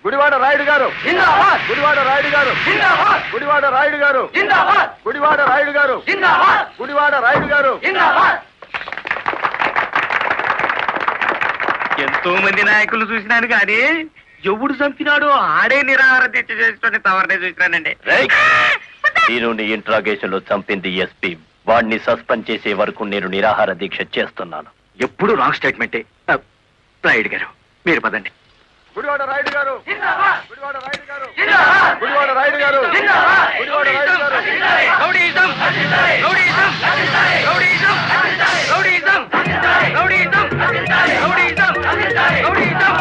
గుడివాడ రాయుడు గారు జిందాబాద్. గుడివాడ రాయుడు గారు జిందాబాద్. గుడివాడ రాయుడు గారు జిందాబాద్. గుడివాడ రాయుడు గారు జిందాబాద్. గుడివాడ రాయుడు గారు జిందాబాద్. ఎంతో మంది నాయకులు చూసినాను కానీ ఎవడు చంపినాడో ఆడే నిరాహార దీక్ష చేసుకుని తవరనే చూసినానండి. హీరోని ఇంట్రాగేషన్ లో చంపింది ఎస్పీ. వాడిని సస్పెండ్ చేసే వరకు నేను నిరాహార దీక్ష చేస్తున్నాను. ఎప్పుడు రాంగ్ స్టేట్మెంటే. రాయుడు గారు మీరు పదండి. గుడివాడ రాయుడు గారు జిందాబాద్. గుడివాడ రాయుడు గారు జిందాబాద్. గుడివాడ రాయుడు గారు జిందాబాద్. గుడివాడ రాయుడు గారు rowdyism! Rowdyism! Rowdyism! Rowdyism! Rowdyism! Rowdyism! Rowdyism! Rowdyism!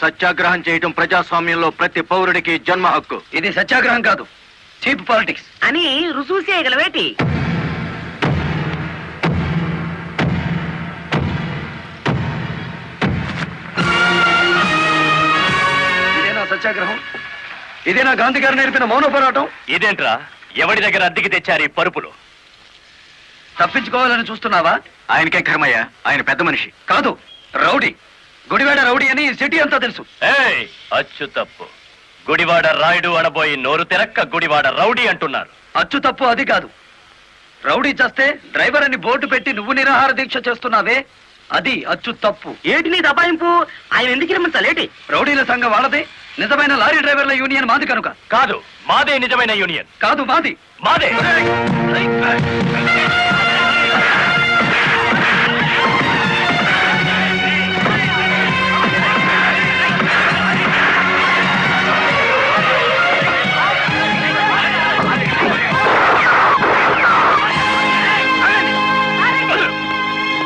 సత్యాగ్రహం చేయటం ప్రజాస్వామ్యంలో ప్రతి పౌరుడికి జన్మ హక్కు. ఇది సత్యాగ్రహం కాదు, చీప్ పాలిటిక్స్. అని రుజువు చేయగలవేటి? ఇదేనా సత్యాగ్రహం? ఇదేనా గాంధీ గారు నేర్పిన మౌన పోరాటం? ఇదేంట్రా, ఎవడి దగ్గర అద్దెకి తెచ్చారు ఈ పరుపులు? తప్పించుకోవాలని చూస్తున్నావా? ఆయనకే కర్మయ్య, ఆయన పెద్ద మనిషి. కాదు, రౌడీ. గుడివాడ రౌడీ అని సిటీ అంతా తెలుసు. ఏయ్, అచ్చు తప్పు. గుడివాడ రాయుడు అనబోయి నోరు తెరక్క గుడివాడ రౌడీ అంటున్నారు. అచ్చు తప్పు అది కాదు. రౌడీ చేస్తే డ్రైవర్ అని బోర్డు పెట్టి నువ్వు నిరాహార దీక్ష చేస్తున్నావే, అది అచ్చు తప్పు. ఏటి నీ దబాయింపు? ఆయన ఎందుకు రమ్మంతలేటి? రౌడీల సంఘం వాళ్ళదే, నిజమైన లారీ డ్రైవర్ల యూనియన్ మాది కనుక. కాదు, మాదే నిజమైన యూనియన్. కాదు, మాది. మాదే.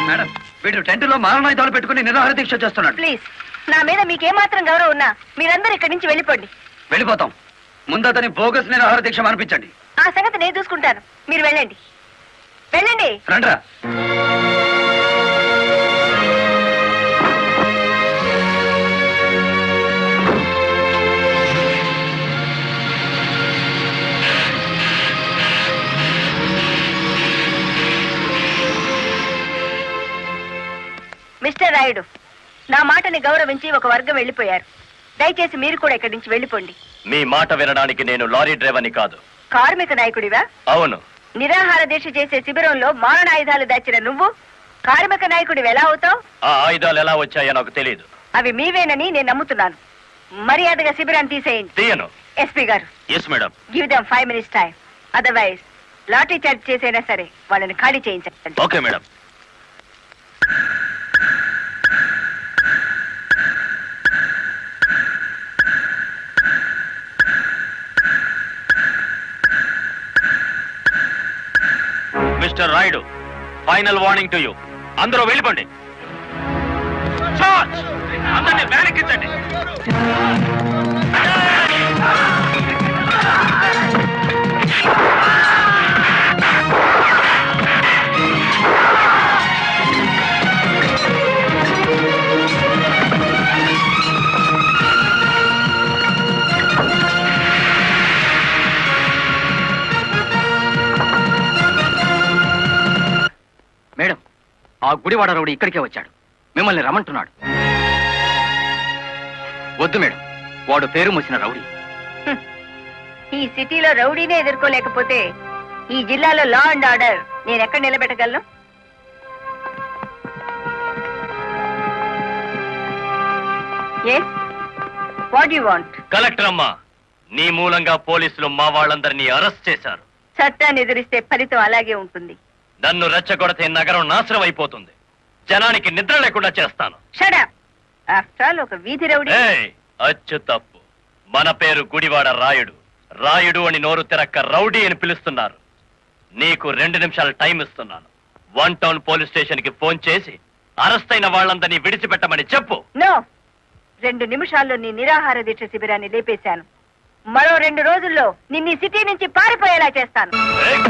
మేడం, వీడు టెంట్ లో మారణాయుధాలు పెట్టుకుని నిరాహార దీక్ష చేస్తున్నాడు. ప్లీజ్, నా మీద మీకేమాత్రం గౌరవం ఉన్నా మీరందరూ ఇక్కడి నుంచి వెళ్ళిపోండి. వెళ్ళిపోతాం. ముందు అతని బోగస్ నిరాహార దీక్ష అనిపించండి. ఆ సంగతి నేను చూసుకుంటాను, మీరు వెళ్ళండి. వెళ్ళండి. రండ్రా. మిస్టర్ రాయుడు, నా మాటని గౌరవించి ఒక వర్గం వెళ్ళిపోయారు. దయచేసి మీరు కూడా ఇక్కడి నుంచి వెళ్ళిపోండి. మీ మాట వినడానికి నేను లారీ డ్రైవర్ని కాదు. కార్మిక నాయకుడివా? అవును. నిరాహార దీక్ష చేసే శిబిరంలో మారణాయుధాలు దాచిన నువ్వు కార్మిక నాయకుడివి ఎలా అవుతావు? ఆ ఆయుధాలు ఎలా వచ్చాయో నాకు తెలియదు. అవి మీవేనని నేను నమ్ముతున్నాను. మర్యాదగా శిబిరాన్ని తీసేయండి. తీయను. ఎస్పీ గారు, yes madam. Give them 5 minutes time. Otherwise lathi charge చేసైనా సరే వాళ్ళని ఖాళీ చేయించండి. Okay madam. Mister Rayudu, final warning to you. అందరూ వెళ్ళిపోండి. అందరినీ వెనక్కించండి. మేడం, ఆ గుడివాడ రౌడీ ఇక్కడికే వచ్చాడు. మిమ్మల్ని రమ్మంటున్నాడు. వద్దు మేడం, వాడు పేరు మోసిన రౌడీ. ఈ సిటీలో రౌడీనే ఎదుర్కోలేకపోతే ఈ జిల్లాలో లా అండ్ ఆర్డర్ నేను ఎక్కడ నిలబెట్టగలను? Yes, what you want? Collector అమ్మా, నీ మూలంగా పోలీసులు మా వాళ్ళందరినీ అరెస్ట్ చేశారు. చట్టాన్ని ఎదిరిస్తే ఫలితం అలాగే ఉంటుంది. నన్ను రెచ్చగొడితే నగరం నాశనం అయిపోతుంది. జనానికి నిద్ర లేకుండా చేస్తాను. Shut up. ఆఫ్టర్ ఆల్ ఒక వీధి రౌడీ. ఏయ్, అచ్చు తప్పు. మన పేరు గుడివాడ రాయుడు. రాయుడు అని నోరు తెరక్క రౌడీ అని పిలుస్తున్నారు. నీకు 2 నిమిషాలు టైం ఇస్తున్నాను. 1 టౌన్ పోలీస్ స్టేషన్ కి ఫోన్ చేసి అరెస్ట్ అయిన వాళ్ళందరినీ విడిచిపెట్టమని చెప్పు. నో, 2 నిమిషాల్లో నీ నిరాహార దీక్ష శిబిరాన్ని లేపేశాను. మరో 2 రోజుల్లో నిన్ను ఈ సిటీ నుంచి పారిపోయేలా చేస్తాను. ఏయ్!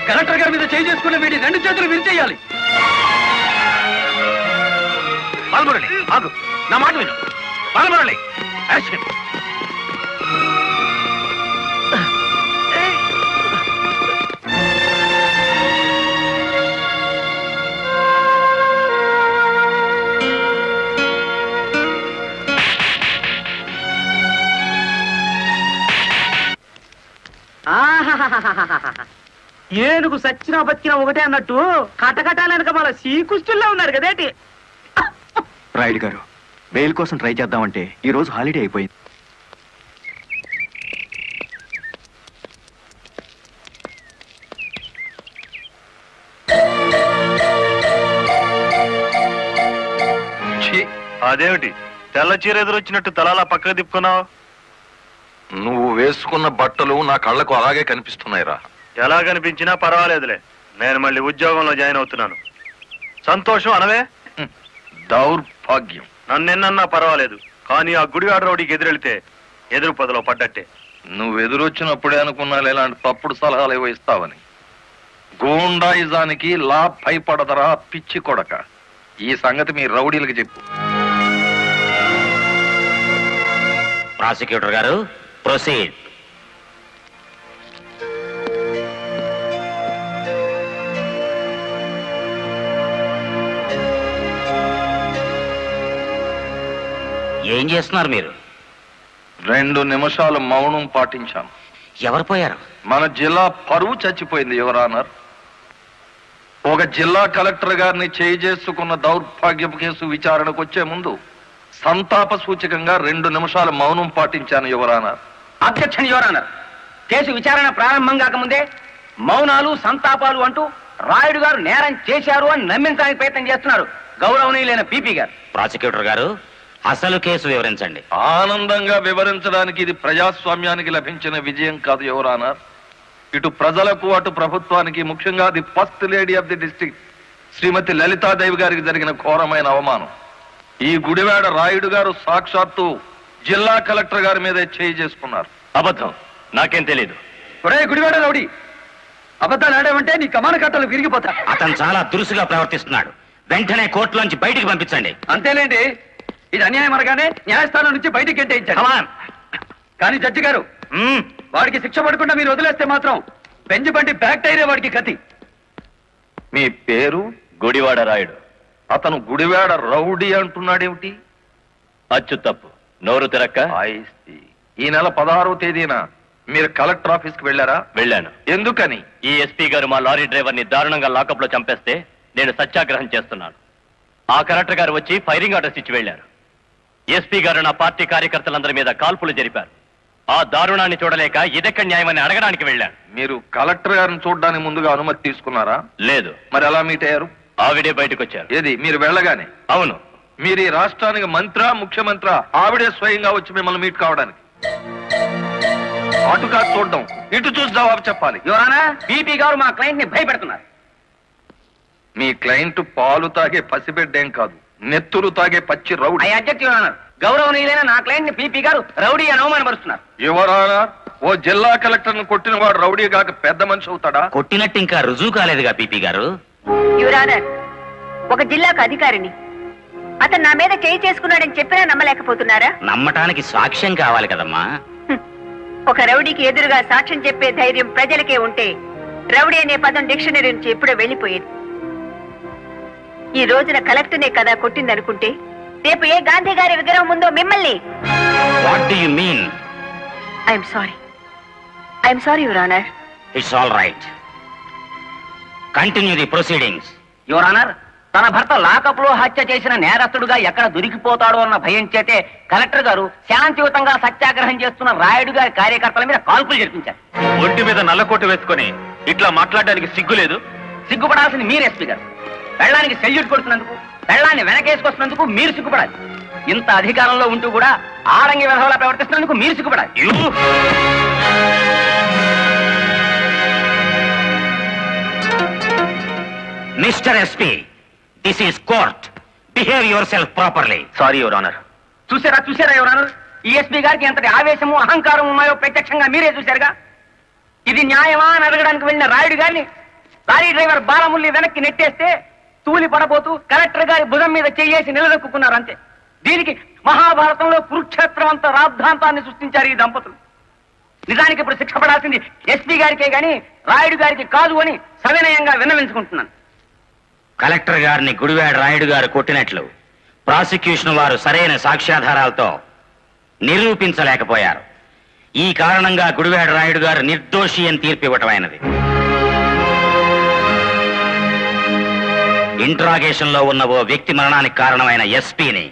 కలెక్టర్ గారి మీద చేయి చేసుకున్న వీడి 2 చేతులు విరిచేయాలి. బాలమురళి ఆగు, నా మాట విను. బాలమురళి అరెస్ట్ చేయి. ఏనుగు సచ్చినా బతికినా ఒకటే అన్నట్టు కటకటాలనక మన శ్రీకృష్ణుల్లో ఉన్నారు కదేటి. రాయుడు గారు, బెయిల్ కోసం ట్రై చేద్దామంటే ఈ రోజు హాలిడే అయిపోయింది. అదేమిటి తెల్ల చీర ఎదురొచ్చినట్టు తలాలా పక్కకు తిప్పుకున్నావు? నువ్వు వేసుకున్న బట్టలు నా కళ్ళకు అలాగే కనిపిస్తున్నాయిరా. ఎలా కనిపించినా పర్వాలేదులే, నేను మళ్ళీ ఉద్యోగంలో జాయిన్ అవుతున్నాను. సంతోషం అనవే. దౌర్భాగ్యం. నన్నెన్నన్నా పర్వాలేదు, కానీ ఆ గుడివాడ రౌడీకి ఎదురెళ్తే ఎదురు పొదలో పడ్డట్టే. నువ్వు ఎదురొచ్చినప్పుడే అనుకున్నా ఇలాంటి తప్పుడు సలహాలు ఏవో ఇస్తావని. గూండాయిజానికి లా భయపడదరా పిచ్చి కొడక. ఈ సంగతి మీ రౌడీలకు చెప్పు. ప్రాసిక్యూటర్ గారు, ప్రొసీడ్. ఏం చేస్తున్నారు మీరు? 2 నిమిషాలు మౌనం పాటించాను. ఎవరు పోయారు? మన జిల్లా పరువు చచ్చిపోయింది యువరానర్. ఒక జిల్లా కలెక్టర్ గారిని చేయి చేసుకున్న దౌర్భాగ్యపు కేసు విచారణకు వచ్చే ముందు సంతాప సూచకంగా 2 నిమిషాలు మౌనం పాటించాను యువరానర్. Objection your honour. కేసు విచారణ ప్రారంభం కాకముందే మౌనాలు సంతాపాలు అంటూ రాయుడు గారు నేరం చేశారు అని నమ్మించడానికి ప్రయత్నం చేస్తున్నారు గౌరవనీయులైన పీపీ గారు. ప్రాసిక్యూటర్ గారు, అసలు కేసు వివరించండి. ఆనందంగా వివరించడానికి ఇది ప్రజాస్వామ్యానికి లభించిన విజయం కాదు యువరానర్. ఇటు ప్రజలకు అటు ప్రభుత్వానికి, ముఖ్యంగా the first lady of the district Shrimati Lalitadevi గారికి జరిగిన ఘోరమైన అవమానం. ఈ గుడివాడ రాయుడు గారు సాక్షాత్తు జిల్లా కలెక్టర్ గారి మీదే చేయి చేసుకున్నారు. అబద్ధం, నాకేం తెలీదు. ఒరే గుడివాడ రౌడీ, అబద్ధాలు ఆడామంటే నీ కమాన కట్టలు విరిగిపోతా. అతను చాలా దురుసుగా ప్రవర్తిస్తున్నాడు. వెంటనే కోర్టులోంచి బయటికి పంపించండి. అంతేలేండి, ఇది అన్యాయం అనగానే న్యాయస్థానం నుంచి బయటికి గెంటేయించాడు. కానీ జడ్జి గారు, వాడికి శిక్ష పడకుండా మీరు వదిలేస్తే మాత్రం బెంచ్ బండి బ్యాక్ టైరే వాడికి కతి. మీ పేరు? గుడివాడ రాయుడు. అతను గుడివాడ రౌడీ అంటున్నాడేమిటి? అచ్చు తప్పు, నోరు తిరక్క. ఈ నెల 16వ తేదీన మీరు కలెక్టర్ ఆఫీస్ కి వెళ్ళారా? వెళ్ళాను. ఎందుకని? ఈ ఎస్పీ గారు మా లారీ డ్రైవర్ ని దారుణంగా లాకప్ లో చంపేస్తే నేను సత్యాగ్రహం చేస్తున్నాను. ఆ కలెక్టర్ గారు వచ్చి ఫైరింగ్ ఆర్డర్స్ ఇచ్చి వెళ్లారు. ఎస్పీ గారు నా పార్టీ కార్యకర్తలందరి మీద కాల్పులు జరిపారు. ఆ దారుణాన్ని చూడలేక ఇదెక్కడ న్యాయమని అడగడానికి వెళ్ళాను. మీరు కలెక్టర్ గారిని చూడడానికి ముందుగా అనుమతి తీసుకున్నారా? లేదు. మరి ఎలా మీట్ అయ్యారు? ఆవిడే బయటకు వచ్చారు. ఏది, మీరు వెళ్ళగానే? అవును. మీరు ఈ రాష్ట్రానికి మంత్రా, ముఖ్యమంత్రి? ఆవిడే స్వయంగా వచ్చి మిమ్మల్ని మీట్ కావడానికి? అటు కాదు చూడడం, ఇటు చూసి జవాబు చెప్పాలి. యువరానా, పీపీ గారు మా క్లయింట్ ని భయపెడుతున్నారు. మీ క్లయింట్ పాలు తాగే పసిబిడ్డేం కాదు, నెత్తురు తాగే పచ్చి rowdy. I object your honour. గౌరవనీయులైన నా క్లయింట్ ని పీపీ గారు రౌడీ అని అవమానపరుస్తున్నారు. యువరానా, ఓ జిల్లా కలెక్టర్ ను కొట్టిన వాడు రౌడీ కాక పెద్ద మనిషి అవుతాడా? కొట్టినట్టు ఇంకా రుజువు కాలేదుగా పీపీ గారు. యువర్ ఆనర్, ఒక జిల్లాకు అధికారిని అతను నా మీద చేయి చేసుకున్నాడని చెప్పినా నమ్మలేకపోతున్నారా? నమ్మటానికి సాక్ష్యం కావాలి కదమ్మా. ఒక రౌడీకి ఎదురుగా సాక్ష్యం చెప్పే ధైర్యం ప్రజలకే ఉంటే రౌడీ అనే పదం డిక్షనరీ నుంచి ఎప్పుడో వెళ్ళిపోయేది. ఈ రోజున కలెక్టర్నే కదా కొట్టిందనుకుంటే రేపు ఏ గాంధీ గారి విగ్రహం ఉందో మిమ్మల్ని. What do you mean? I'm sorry your honour. It's all right. Continue the proceedings. Your honour, తన భర్త లాకప్ లో హత్య చేసిన నేరస్తుడుగా ఎక్కడ దొరికిపోతాడో అన్న భయం చేతే కలెక్టర్ గారు శాంతియుతంగా సత్యాగ్రహం చేస్తున్న రాయుడు గారి కార్యకర్తల మీద కాల్పులు జరిపించారు. ఒంటి మీద నల్లకోటు వేసుకొని ఇట్లా మాట్లాడడానికి సిగ్గులేదు? సిగ్గుపడాల్సింది మీరు ఎస్పీ గారు. పెళ్ళానికి సెల్యూట్ కొడుతున్నందుకు, పెళ్ళాన్ని వెనకేసుకొస్తున్నందుకు మీరు సిగ్గుపడాలి. ఇంత అధికారంలో ఉంటూ కూడా ఆడంగి విధవలా ప్రవర్తిస్తున్నందుకు మీరు సిగ్గుపడాలి. Mister SP, this is court. Behave yourself properly. Sorry your honour. చూసారా యువర్ ఆనర్, ఈ ఎస్పీ గారికి ఎంతటి ఆవేశము అహంకారం ఉన్నాయో ప్రత్యక్షంగా మీరే చూశారుగా. ఇది న్యాయమా అని అడగడానికి వెళ్ళిన రాయుడు గారిని లారీ డ్రైవర్ బాలముల్లి వెనక్కి నెట్టేస్తే తూలి పడబోతూ కలెక్టర్ గారి భుజం మీద చెయ్యేసి నిలదొక్కున్నారు అంతే. దీనికి మహాభారతంలో కురుక్షేత్రం అంత రాద్ధాంతాన్ని సృష్టించారు ఈ దంపతులు. నిజానికి ఇప్పుడు శిక్ష పడాల్సింది ఎస్పీ గారికే గాని రాయుడు గారికి కాదు అని సవినయంగా విన్నవించుకుంటున్నాను. కలెక్టర్ గారిని గుడివాడ రాయుడు గారు కొట్టినట్లు ప్రాసిక్యూషన్ వారు సరైన సాక్ష్యాధారాలతో నిరూపించలేకపోయారు. ఈ కారణంగా గుడివాడ రాయుడు గారు నిర్దోషి అని తీర్పు ఇవ్వటమైనది. ఇంట్రాగేషన్ లో ఉన్న ఓ వ్యక్తి మరణానికి కారణమైన ఎస్పీని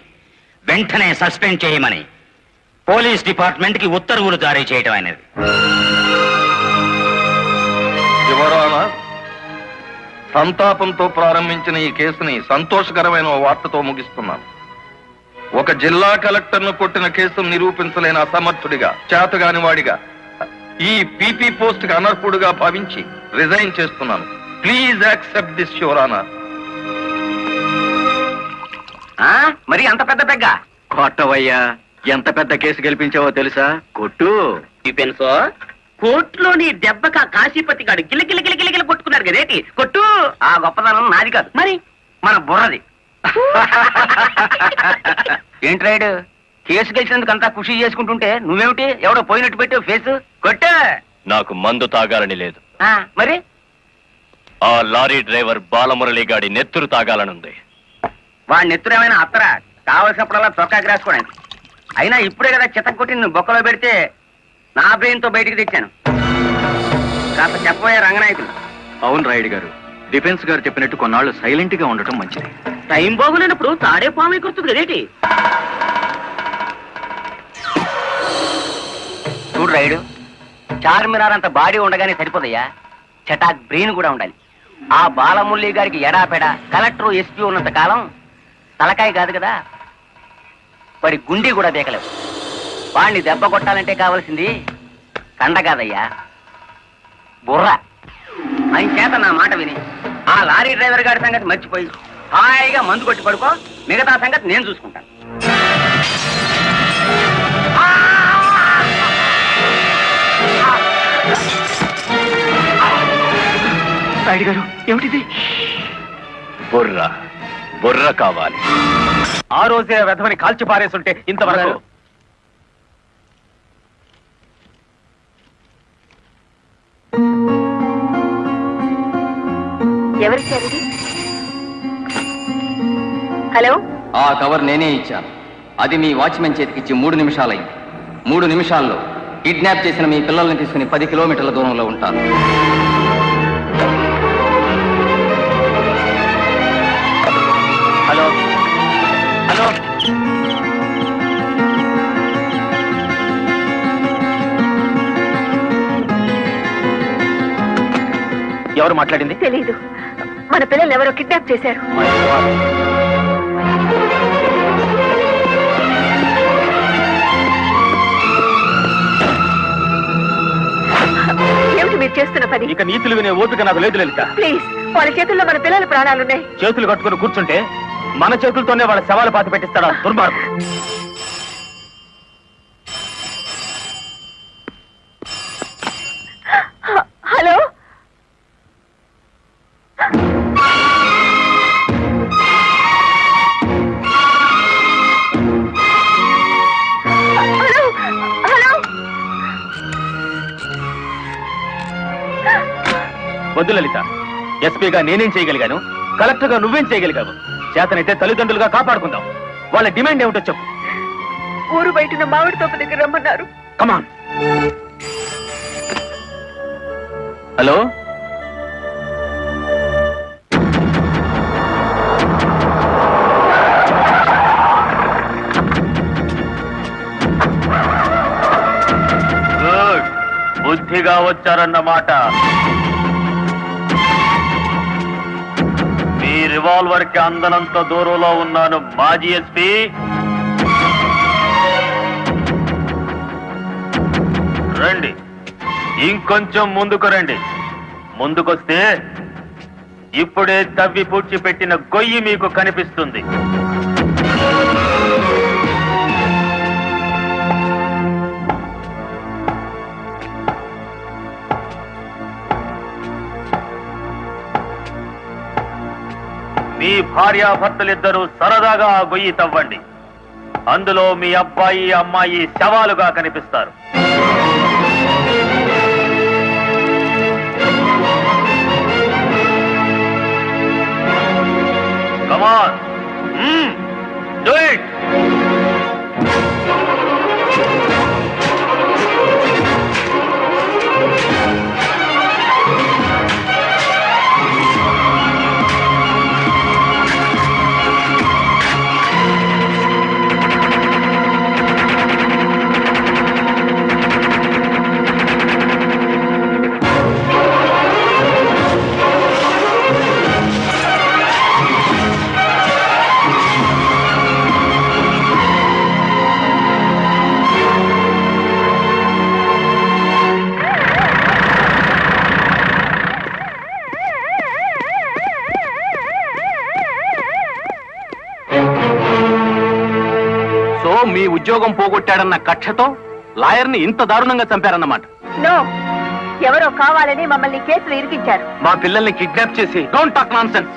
వెంటనే సస్పెండ్ చేయమని పోలీస్ డిపార్ట్మెంట్ కి ఉత్తర్వులు జారీ చేయటం అనేది. యువర్ ఆనర్, సంతాపంతో ప్రారంభించిన ఈ కేసుని సంతోషకరమైన ఓ వార్తతో ముగిస్తున్నాను. ఒక జిల్లా కలెక్టర్ను కొట్టిన కేసును నిరూపించలేని అసమర్థుడిగా, చేతగాని వాడిగా, ఈ పీపీ పోస్ట్ కి అనర్హుడుగా భావించి రిజైన్ చేస్తున్నాను. Please accept this your honour. మరి అంత పెద్ద పెగ్గ కొట్టవయ్యా, ఎంత పెద్ద కేసు గెలిపించావో తెలుసా? కొట్టు. పెన్సో కోర్టులో నీ దెబ్బక కాశీపతి గాడు గిలగిల కొట్టుకున్నారు కదేటి. కొట్టు. ఆ గొప్పదనం నాది కాదు, మరి మన బుర్రది. ఏంటి రైడ్, కేసు గెలిచినందుకు అంతా ఖుషి చేసుకుంటుంటే నువ్వేమిటి ఎవడో పోయినట్టు పెట్టావు ఫేసు? కొట్టు. నాకు మందు తాగాలని లేదు. మరి ఆ లారీ డ్రైవర్ బాలమురళి గాడి నెత్తురు తాగాలనుంది. వాడి నెత్తురు ఏమైనా అత్తరా? కావలసినప్పుడల్లా చొక్కాకి రాసుకోవడానికి. అయినా ఇప్పుడే కదా చిత్తం కొట్టి నువ్వు బొక్కలో పెడితే నా బ్రెయిన్ తో బయటికి తెచ్చాను. కాస్త చెప్పబోయే రంగనాయకులు. అవును రాయుడు గారు, డిఫెన్స్ గారు చెప్పినట్టు కొన్నాళ్ళు సైలెంట్ గా ఉండటం మంచిది. టైం బాగులేనప్పుడు తాడే పాము కుర్తుంది కదేటి. చూడు రైడు, చార్మినార్ అంత బాడీ ఉండగానే సరిపోదయ్యా, చటాక్ బ్రెయిన్ కూడా ఉండాలి. ఆ బాలమురళి గారికి ఎడాపెడా కలెక్టర్ ఎస్పీ ఉన్నంత కాలం తలకాయ కాదు కదా, వాడి గుండీ కూడా దేకలేవు. వాడిని దెబ్బ కొట్టాలంటే కావాల్సింది కండ కాదయ్యా, బుర్ర. ఆయన చేత నా మాట విని ఆ లారీ డ్రైవర్ గారి సంగతి మర్చిపోయి హాయిగా మందు కొట్టి పడుకో, మిగతా సంగతి నేను చూసుకుంటాను. రాయుడు గారు, ఏమిటిది? బుర్ర బుర్ర కావాలి. ఆ రోజే వెధవని కాల్చి పారేస్తుంటే ఇంతవరకు. ఎవరిచ్చారు? హలో, ఆ కవర్ నేనే ఇచ్చాను. అది మీ వాచ్మెన్ చేతికిచ్చి 3 నిమిషాలైంది. 3 నిమిషాల్లో కిడ్నాప్ చేసిన మీ పిల్లల్ని తీసుకుని 10 కిలోమీటర్ల దూరంలో ఉంటాను. హలో హలో, ఎవరు మాట్లాడింది? తెలీదు. మన పిల్లలు ఎవరో కిడ్నాప్ చేశారు. ఏమిటి మీరు చేస్తున్న పని? ఇక నీతులు వినే ఓపిక నాకు లేదు లలిత. ప్లీజ్, వాళ్ళ చేతుల్లో మన పిల్లల ప్రాణాలున్నాయి. చేతులు కట్టుకుని కూర్చుంటే మన చేతులతోనే వాళ్ళ శవాలు పాతి పెట్టిస్తాడా దుర్మార్గుడు. హలో, వద్దు లలిత, ఎస్పీగా నేనేం చేయగలిగాను, కలెక్టర్ గా నువ్వేం చేయగలిగావు? చేతనైతే తల్లిదండ్రులుగా కాపాడుకుందాం. వాళ్ళ డిమాండ్ ఏమిటో చెప్పు. ఊరు బయట మామిడి తోపు దగ్గర రమ్మన్నారు. కమాన్. హలో, గుడ్, బుద్ధిగా వచ్చారన్నమాట. మీ రివాల్వర్ కి అందనంత దూరంలో ఉన్నాను మాజీ ఎస్పీ. రండి, ఇంకొంచెం ముందుకు రండి. ముందుకొస్తే ఇప్పుడే తవ్వి పూడ్చిపెట్టిన గొయ్యి మీకు కనిపిస్తుంది. భార్యాభర్తలిద్దరూ సరదాగా ఆ గొయ్యి తవ్వండి. అందులో మీ అబ్బాయి అమ్మాయి శవాలుగా కనిపిస్తారు. Come on. Do it. మీ ఉద్యోగం పోగొట్టాడన్న కక్షతో లాయర్ని ఇంత దారుణంగా చంపారన్నమాట. నో, ఎవరో కావాలని మమ్మల్ని కేసులు ఇరికించారు. మా పిల్లల్ని కిడ్నాప్ చేసి డోంట్ టాక్ నాన్సెన్స్.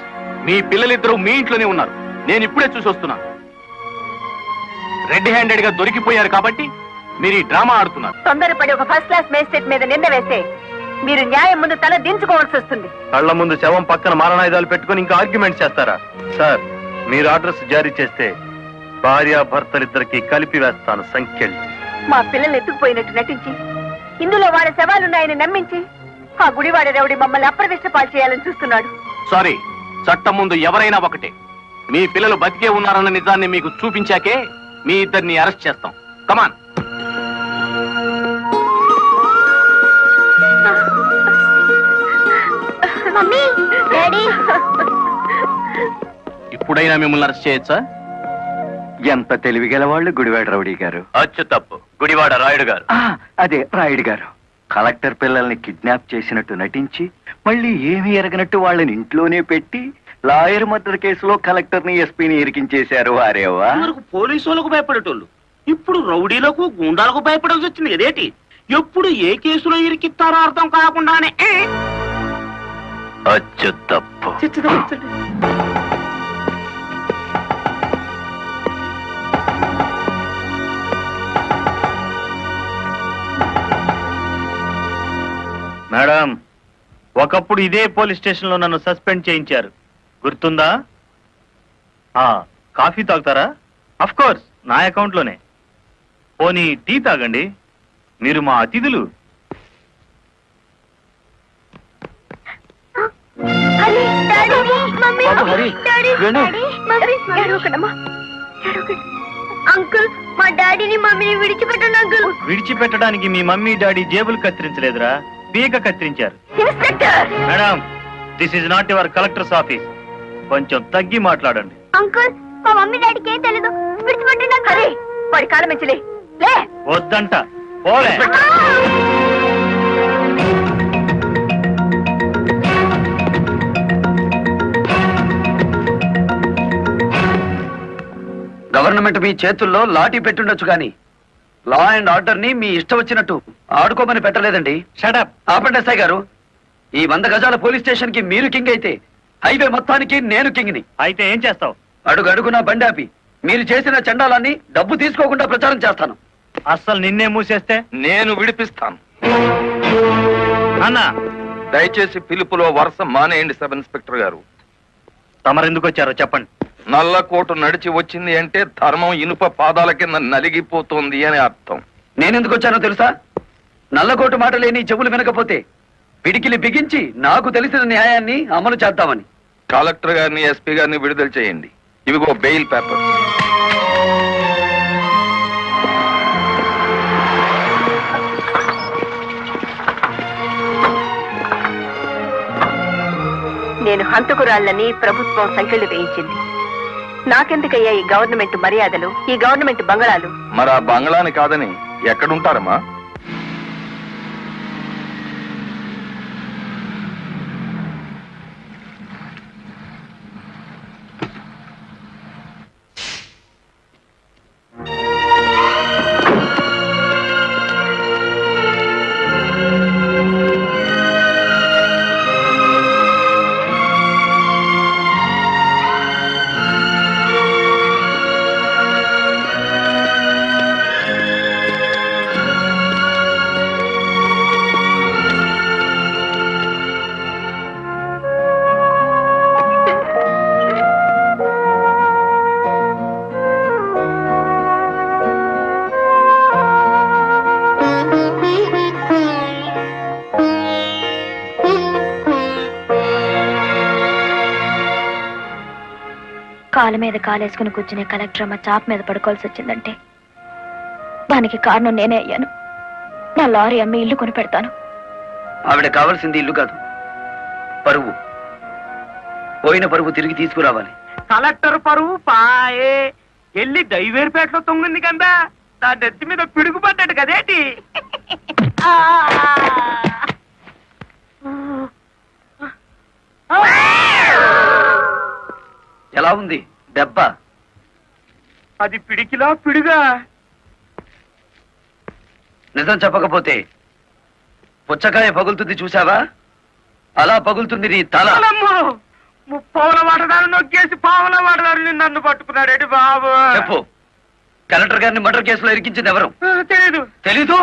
మీ పిల్లలిద్దరూ మీ ఇంట్లోనే ఉన్నారు. నేను ఇప్పుడే చూసి వస్తున్నాను. రెడ్ హ్యాండెడ్ గా దొరికిపోయారు కాబట్టి మీరు ఈ డ్రామా ఆడుతున్నారు. తొందరపడి ఒక ఫస్ట్ క్లాస్ మేజిస్ట్రేట్ మీద నింద వేస్తే మీరు న్యాయం ముందు తల దించుకోవాల్సి వస్తుంది. కళ్ళ ముందు శవం పక్కన మారణాయుధాలు పెట్టుకుని ఇంకా ఆర్గ్యుమెంట్ చేస్తారా? సార్, మీరు ఆర్డర్స్ జారీ చేస్తే భార్యాభర్తలిద్దరికి కలిపి వేస్తాను సంఖ్యలు. మా పిల్లల్ని ఎత్తుకుపోయినట్టు నటించి ఇందులో వాళ్ళ శవాలున్నాయని నమ్మించి ఆ గుడివాడ రౌడీ మమ్మల్ని అప్రదిష్ట పాలు చేయాలని చూస్తున్నాడు. సారీ, చట్టం ముందు ఎవరైనా ఒకటే. మీ పిల్లలు బతికే ఉన్నారన్న నిజాన్ని మీకు చూపించాకే మీ ఇద్దరిని అరెస్ట్ చేస్తాం. కమాన్. మమ్మీ, డాడీ, ఇప్పుడైనా మిమ్మల్ని అరెస్ట్ చేయొచ్చా? ఎంత తెలివిగల వాళ్ళు గుడివాడ రౌడీ గారు. అచ్చు తప్పు, గుడివాడ రాయుడు గారు. అదే రాయుడు గారు. కలెక్టర్ పిల్లల్ని కిడ్నాప్ చేసినట్టు నటించి మళ్ళీ ఏమీ ఎరగనట్టు వాళ్ళని ఇంట్లోనే పెట్టి లాయర్ మర్డర్ కేసులో కలెక్టర్ ని ఎస్పీని ఇరికించేశారు. వారేవా పోలీసు వాళ్ళకు భయపడేటోళ్ళు ఇప్పుడు రౌడీలకు గుండాలకు భయపడాల్సి వచ్చింది కదేటి? ఎప్పుడు ఏ కేసులో ఇరికిస్తారో అర్థం కాకుండానే అచ్చు తప్పు. మేడం, ఒకప్పుడు ఇదే పోలీస్ స్టేషన్ లో నన్ను సస్పెండ్ చేయించారు, గుర్తుందా? కాఫీ తాగుతారా? అఫ్ కోర్స్, నా అకౌంట్ లోనే. పోనీ టీ తాగండి, మీరు మా అతిథులు. అంకుల్, మా డాడీని మమ్మీని విడిచిపెట్టండి అంకుల్. విడిచిపెట్టడానికి మీ మమ్మీ డాడీ జేబులు కత్తిరించలేదురా, పీక కత్తిరించారు. Madam, this is not your collector's office. కొంచెం తగ్గి మాట్లాడండి. అంకుల్, మా మమ్మీ డాడీకి ఏం తెలీదు, విడిచిపెట్టండి అంకుల్. వాడి కాలం మంచిలే. వద్దంట, పోలే. గవర్నమెంట్ మీ చేతుల్లో లాఠీ పెట్టుండొచ్చు కానీ లా అండ్ ఆర్డర్ ని మీ ఇష్టం వచ్చినట్టు ఆడుకోమని పెట్టలేదండి. షటప్. ఆపండి ఎస్ఐ గారు. ఈ 100 గజాల పోలీస్ స్టేషన్ కి మీరు కింగ్ అయితే హైవే మొత్తానికి నేను కింగ్ని. అయితే ఏం చేస్తావు? అడుగు అడుగున బండి ఆపి మీరు చేసిన చండాలాన్ని డబ్బు తీసుకోకుండా ప్రచారం చేస్తాను. అస్సలు నిన్నే మూసేస్తే నేను విడిపిస్తాను. అన్నా, దయచేసి పిలుపులో వరుస మానేయండి సబ్ ఇన్స్పెక్టర్ గారు. తమరెందుకు వచ్చారో చెప్పండి. నల్లకోటు నడిచి వచ్చింది అంటే ధర్మం ఇనుప పాదాల కింద నలిగిపోతుంది అని అర్థం. నేనెందుకు వచ్చానో తెలుసా? నల్లకోటు మాట లేని చెవులు వినకపోతే పిడికిలి బిగించి నాకు తెలిసిన న్యాయాన్ని అమలు చేద్దామని. కలెక్టర్ గారిని, ఎస్పీ గారిని విడుదల చేయండి. ఇవిగో బెయిల్ పేపర్. నేను హంతకురాళ్ళని ప్రభుత్వం సంఖ్యలు వేయించింది. నాకెందుకయ్యా ఈ గవర్నమెంట్ మర్యాదలు, ఈ గవర్నమెంట్ బంగళాలు? మరి ఆ బంగళాని కాదని ఎక్కడుంటారమ్మా? కాలు మీద కాలేసుకుని కూర్చునే కలెక్టర్ అమ్మ చాప్ మీద పడుకోవాల్సి వచ్చిందంటే దానికి కారణం నేనే అయ్యాను. నా లారీ అమ్మి ఇల్లు కొని పెడతాను. ఆవిడ కావాల్సింది ఇల్లు కాదు, పరువు. పోయిన పరువు తిరిగి తీసుకురావాలి. కలెక్టర్ పరువు పాయే వెళ్ళి దైవేరుపేటలో తొంగింది కదా, నా నెత్తి మీద పిడుగు పడ్డాడు కదేటి. ఎలా ఉంది దెబ్బ? అది పిడికిలా పిడుగా. నిజం చెప్పకపోతే పుచ్చకాయ పగులుతుంది చూసావా, అలా పగులుతుంది నీ తల. ముప్పవల వాడదారు నొక్కేసి పావల వాడదారు నన్ను పట్టుకున్నాడేటి బాబు. చెప్పు, కలెక్టర్ గారిని మర్డర్ కేసులో ఇరికించింది ఎవరు? తెలీదు. తెలీదు?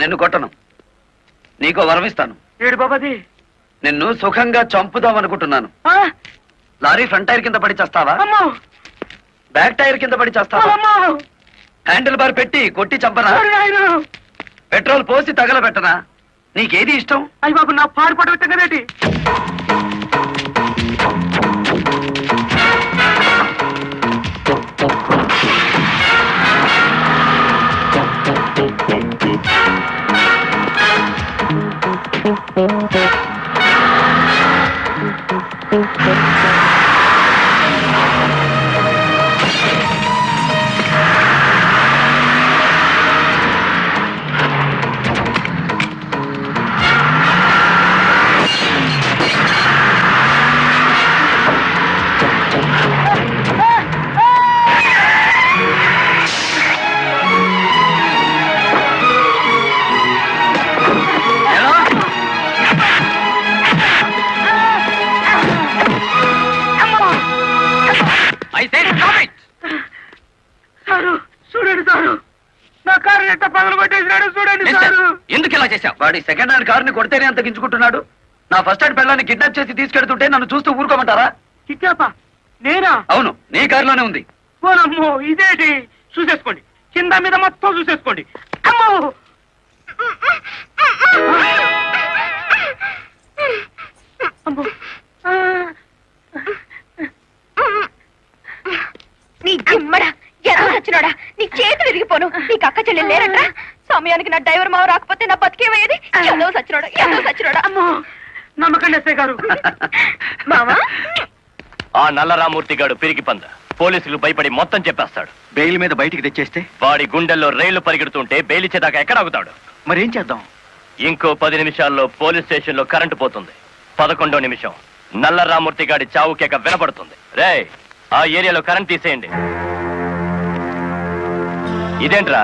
నిన్ను కొట్టను, నీకో వరమిస్తాను. ఏడు బాబాది. నిన్ను సుఖంగా చంపుదామనుకుంటున్నాను. లారీ ఫ్రంట్ టైర్ కింద పడి చేస్తావా, బ్యాక్ టైర్ కింద పడి చేస్తావా? హ్యాండిల్ బార్ పెట్టి కొట్టి చంపనా, పెట్రోల్ పోసి తగలబెట్టనా? నీకేది ఇష్టం? అయ్యి బాబు, నా పాడుపడ కదేటి. ఎందుకు ఇలా చేశావు? వాడి సెకండ్ హ్యాండ్ కారుని కొడితేనే అంత గించుకుంటున్నాడు. నా ఫస్ట్ హ్యాండ్ పిల్లని కిడ్నాప్ చేసి తీసుకెడుతుంటే నన్ను చూస్తూ ఊరుకోమంటారా? కిడ్నాపా? నేనా? అవును, నీ కారులోనే ఉంది. ఓనమ్మో, ఇదేటి? చూసేసుకోండి, కింద మీద మొత్తం చూసేసుకోండి. అమ్మో, అమ్మో. నీ జిమ్మడా ఎలా వచ్చినాడా? నీ చేతులు విరిగిపోను. నీకు అక్క చెల్లెలు లేరంట. సమయానికి నా డ్రైవర్ మావ రాకపోతే నా బతికేమయ్యేది. ఏదో సచ్చినోడా. అమ్మో, నమ్మకండి ఎస్ఐ గారు. మావా, ఆ నల్లరామూర్తి గాడు పిరికి పంద. పోలీసులు భయపడి మొత్తం చెప్పేస్తాడు. బెయిల్ మీద బయటికి తెచ్చేస్తే వాడి గుండెల్లో రైళ్లు పరిగెడుతుంటే బెయిలిచ్చేదాకా ఎక్కడ ఆగుతాడు? మరేం చేద్దాం? ఇంకో 10 నిమిషాల్లో పోలీస్ స్టేషన్ లో కరెంటు పోతుంది. 11వ నిమిషం నల్లరామూర్తి గాడి చావు కేక వినపడుతుంది. రే, ఆ ఏరియాలో కరెంట్ తీసేయండి. ఇదేంట్రా,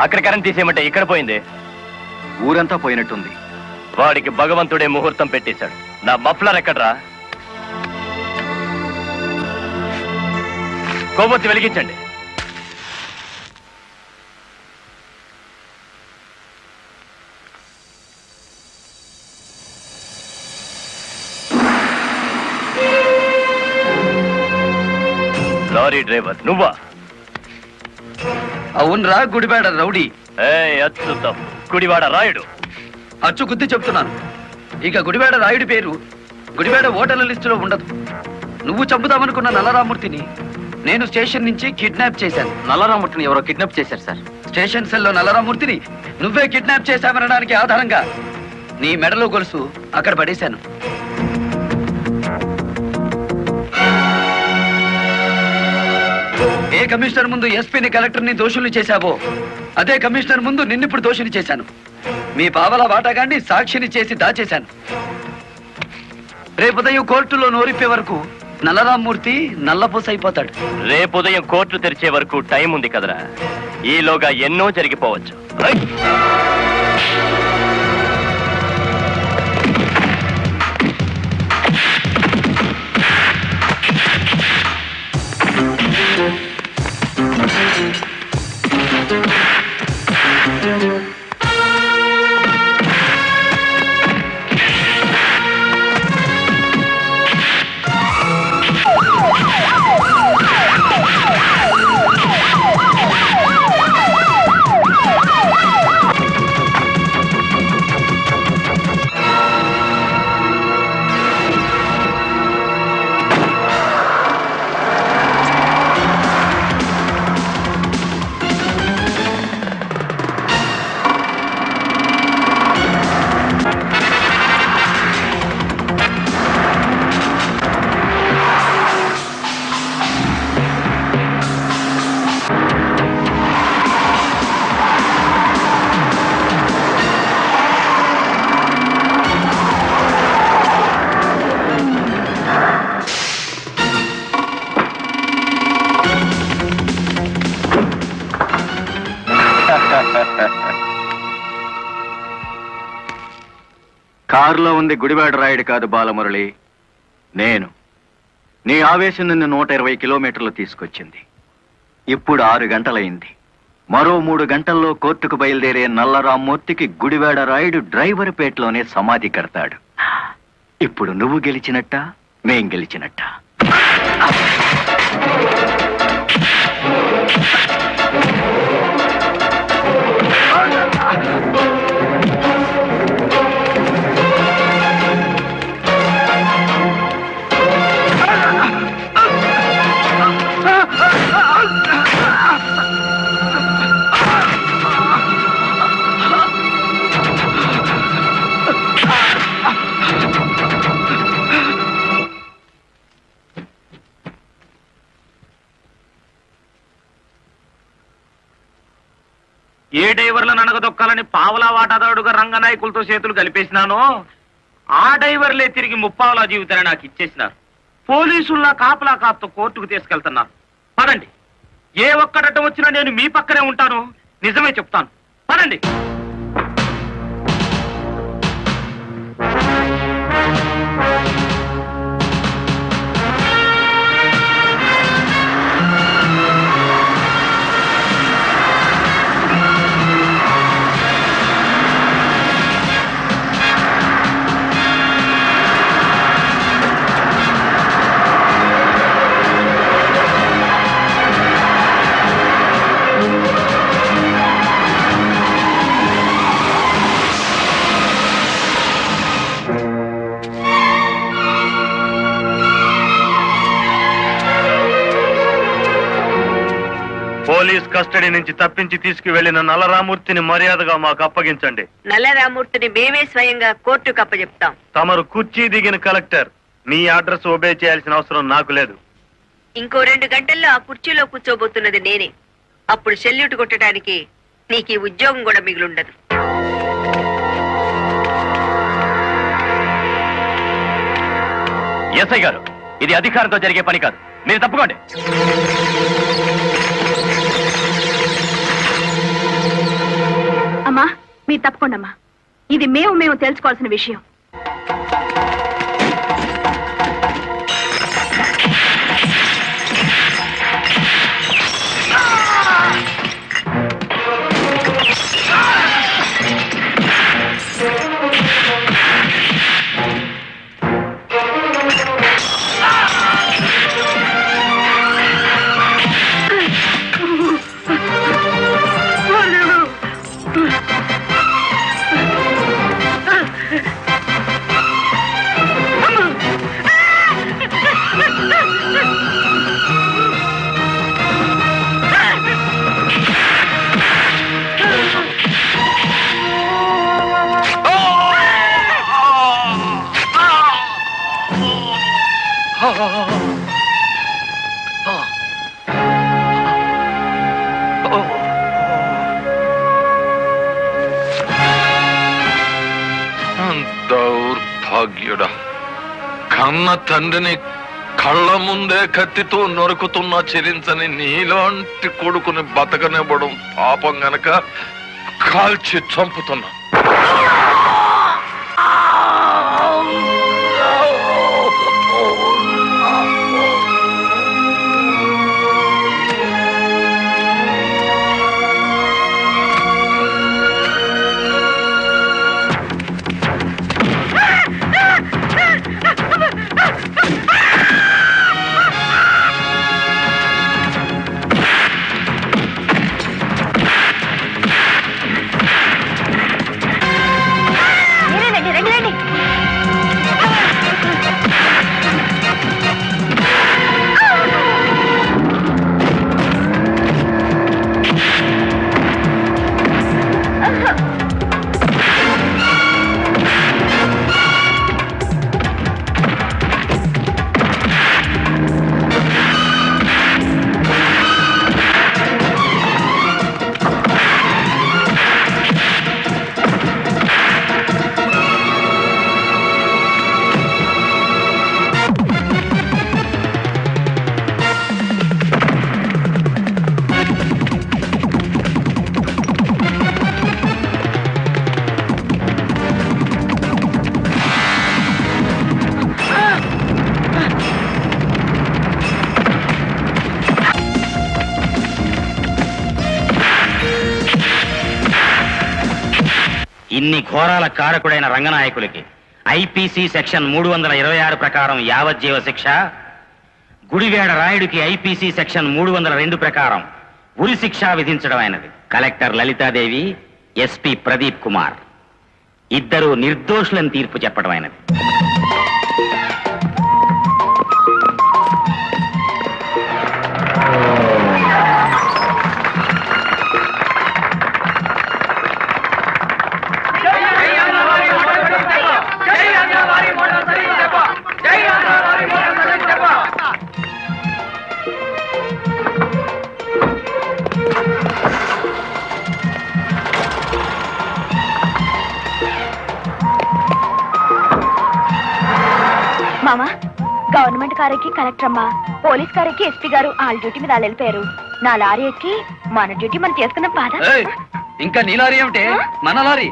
అక్కడ కరెంట్ తీసేయమంటే ఇక్కడ పోయింది? ఊరంతా పోయినట్టుంది. వాడికి భగవంతుడే ముహూర్తం పెట్టేశాడు. నా మఫ్లర్ ఎక్కడ్రా? కొవ్వొత్తి వెలిగించండి. లారీ డ్రైవర్ నువ్వా? అవునరా, గుడివాడ రౌడీ. అచ్చు తప్పు, గుడివాడ రాయుడు. అచ్చు గుద్ది చెప్తున్నాను. ఇక గుడివాడ రాయుడి పేరు గుడివాడ ఓటర్ల లిస్టులో ఉండదు. నువ్వు చంపుదామనుకున్న నల్లరామూర్తిని నేను స్టేషన్ నుంచి కిడ్నాప్ చేశాను. నల్లరామూర్తిని ఎవరో కిడ్నాప్ చేశారు సార్. స్టేషన్ సెల్లో నల్లరామూర్తిని నువ్వే కిడ్నాప్ చేశామనడానికి ఆధారంగా నీ మెడలో గొలుసు అక్కడ పడేశాను. ఏ కమిషనర్ ముందు ఎస్పీని కలెక్టర్ని దోషుల్ని చేశావో అదే కమిషనర్ ముందు నిన్నిప్పుడు దోషుని చేశాను. మీ పావలా వాటాగాన్ని సాక్షిని చేసి దాచేశాను. రేపుదయం కోర్టులో నోరిప్పే వరకు నల్లరామూర్తి నల్లపూస అయిపోతాడు. రేపుదయం కోర్టు తెరిచే వరకు టైం ఉంది కదరా, ఈలోగా ఎన్నో జరిగిపోవచ్చు. కారులో ఉంది గుడివాడ రాయుడు కాదు బాలమురళి, నేను. నీ ఆవేశం నిన్ను 120 కిలోమీటర్లు తీసుకొచ్చింది. ఇప్పుడు 6 గంటలైంది. మరో 3 గంటల్లో కోర్టుకు బయలుదేరే నల్లరామ్మూర్తికి గుడివాడ రాయుడు డ్రైవర్ పేటలోనే సమాధి కడతాడు. ఇప్పుడు నువ్వు గెలిచినట్ట, మేం గెలిచినట్ట. ఏ డైవర్లను అనగదొక్కాలని పావలా వాటాదారుడుగా రంగనాయకులతో చేతులు కలిపేసినానో ఆ డైవర్లే తిరిగి ముప్పావలా జీవితాన్ని నాకు ఇచ్చేసినారు. పోలీసుల్లా కాపలా కాపుతో కోర్టుకు తీసుకెళ్తున్నారు. పదండి, ఏ ఒక్కడటం వచ్చినా నేను మీ పక్కనే ఉంటాను. నిజమే చెప్తాను, పదండి. పోలీస్ కస్టడీ నుంచి తప్పించి తీసుకువెళ్లిన నల్లరామూర్తిని మర్యాదగా మాకు అప్పగించండి. నల్లరామూర్తిని మేమే స్వయంగా కోర్టుకు అప్పచెప్తాం. తమరు కుర్చీ దిగిన కలెక్టర్, మీ అడ్రస్ ఒబే చేయాల్సిన అవసరం నాకు లేదు. ఇంకో 2 గంటల్లో ఆ కుర్చీలో కూర్చోబోతున్నది నేనే. అప్పుడు సెల్యూట్ కొట్టడానికి నీకు ఈ ఉద్యోగం కూడా మిగులుండదు. ఎస్ఐ గారు, ఇది అధికారంతో జరిగే పని కాదు, మీరు తప్పుకోండి. అమ్మా, మీరు తప్పకుండా అమ్మా. ఇది మేము తెలుసుకోవాల్సిన విషయం. దౌర్భాగ్యుడా, కన్న తండ్రిని కళ్ళ ముందే కత్తితో నరుకుతున్నా చెరించని నీలాంటి కొడుకుని బతకనివ్వడం పాపం గనక కాల్చి చంపుతున్నా. ఇన్ని ఘోరాల కారకుడైన రంగనాయకులకి ఐపీసీ సెక్షన్ 326 ప్రకారం యావజ్జీవ శిక్ష, గుడివేడ రాయుడికి ఐపీసీ సెక్షన్ 302 ప్రకారం ఉరి శిక్ష విధించడం అయినది. కలెక్టర్ లలితాదేవి, ఎస్పీ ప్రదీప్ కుమార్ ఇద్దరు నిర్దోషులను తీర్పు చెప్పడం అయినది. మామా, గవర్నమెంట్ కారెక్కి కలెక్టర్ అమ్మా, పోలీస్ కారెక్కి ఎస్పీ గారు వాళ్ళ డ్యూటీ మీద వాళ్ళు వెళ్ళిపోయారు. నా లారీ ఎక్కి మన డ్యూటీ మనం చేసుకున్నాం. పాద ఇంకా నీ లారీ ఏమిటి? మన లారీ.